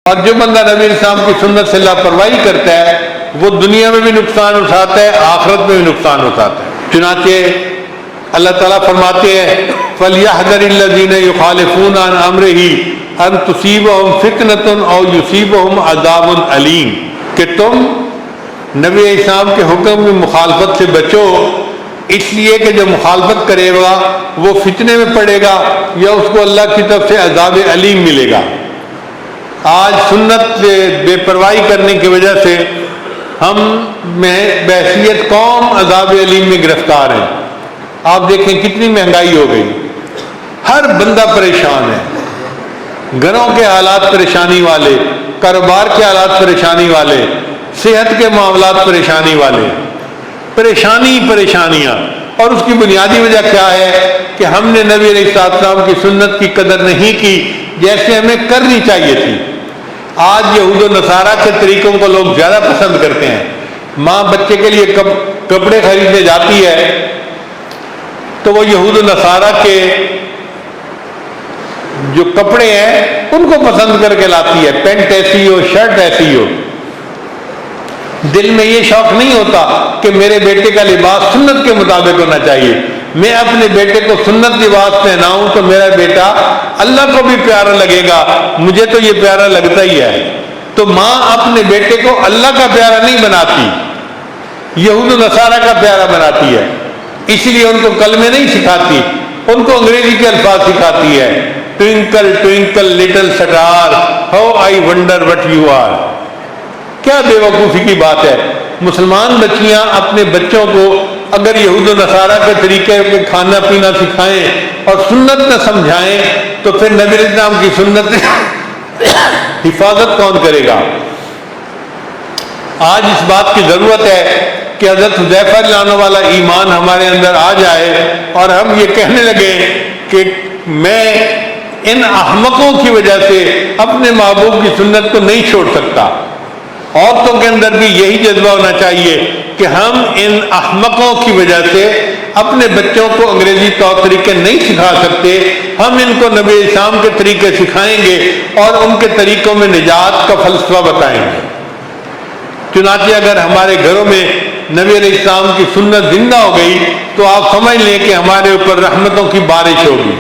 اور جو بندہ نبی اسلام کی سنت سے لاپرواہی کرتا ہے وہ دنیا میں بھی نقصان اٹھاتا ہے، آخرت میں بھی نقصان اٹھاتا ہے۔ چنانچہ اللہ تعالیٰ فرماتے ہیں فَلْيَحْذَرِ الَّذِينَ يُخَالِفُونَ عَنْ أَمْرِهِ أَن تُصِيبَهُمْ فِتْنَةٌ أَوْ يُصِيبَهُمْ عَذَابٌ أَلِيمٌ کہ تم نبی اسلام کے حکم کی مخالفت سے بچو، اس لیے کہ جو مخالفت کرے گا وہ فتنے میں پڑے گا یا اس کو اللہ کی طرف سے عذاب علیم ملے گا۔ آج سنت سے بے پرواہی کرنے کی وجہ سے ہم بحیثیت قوم عذاب علیم میں گرفتار ہیں۔ آپ دیکھیں کتنی مہنگائی ہو گئی، ہر بندہ پریشان ہے، گھروں کے حالات پریشانی والے، کاروبار کے حالات پریشانی والے، صحت کے معاملات پریشانی والے، پریشانیاں۔ اور اس کی بنیادی وجہ کیا ہے کہ ہم نے نبی علیہ السلام کی سنت کی قدر نہیں کی جیسے ہمیں کرنی چاہیے تھی۔ آج یہود و نصارہ کے طریقوں کو لوگ زیادہ پسند کرتے ہیں۔ ماں بچے کے لیے کپڑے خریدنے جاتی ہے تو وہ یہود و نصارہ کے جو کپڑے ہیں ان کو پسند کر کے لاتی ہے، پینٹ ایسی ہو، شرٹ ایسی ہو۔ دل میں یہ شوق نہیں ہوتا کہ میرے بیٹے کا لباس سنت کے مطابق ہونا چاہیے، میں اپنے بیٹے کو سنت لباس پہناؤں تو میرا بیٹا اللہ کو بھی پیارا لگے گا، مجھے تو یہ پیارا لگتا ہی ہے۔ تو ماں اپنے بیٹے کو اللہ کا پیارا نہیں بناتی، یہود و نصارہ کا پیارا بناتی ہے، اس لیے ان کو کلمے نہیں سکھاتی، ان کو انگریزی کے الفاظ سکھاتی ہے۔ Twinkle twinkle little star how I wonder what you are. کیا بے وقوفی کی بات ہے۔ مسلمان بچیاں اپنے بچوں کو اگر یہود و نصارہ کے طریقے کے کھانا پینا سکھائیں اور سنت نہ سمجھائیں تو پھر نبی اسلام کی سنت حفاظت کون کرے گا؟ آج اس بات کی ضرورت ہے کہ حضرت حذیفہ رضی اللہ عنہ والا ایمان ہمارے اندر آ جائے اور ہم یہ کہنے لگے کہ میں ان احمقوں کی وجہ سے اپنے محبوب کی سنت کو نہیں چھوڑ سکتا۔ عورتوں کے اندر بھی یہی جذبہ ہونا چاہیے کہ ہم ان احمقوں کی وجہ سے اپنے بچوں کو انگریزی طور طریقے نہیں سکھا سکتے، ہم ان کو نبی اسلام کے طریقے سکھائیں گے اور ان کے طریقوں میں نجات کا فلسفہ بتائیں گے۔ چنانچہ اگر ہمارے گھروں میں نبی علیہ السلام کی سنت زندہ ہو گئی تو آپ سمجھ لیں کہ ہمارے اوپر رحمتوں کی بارش ہوگی۔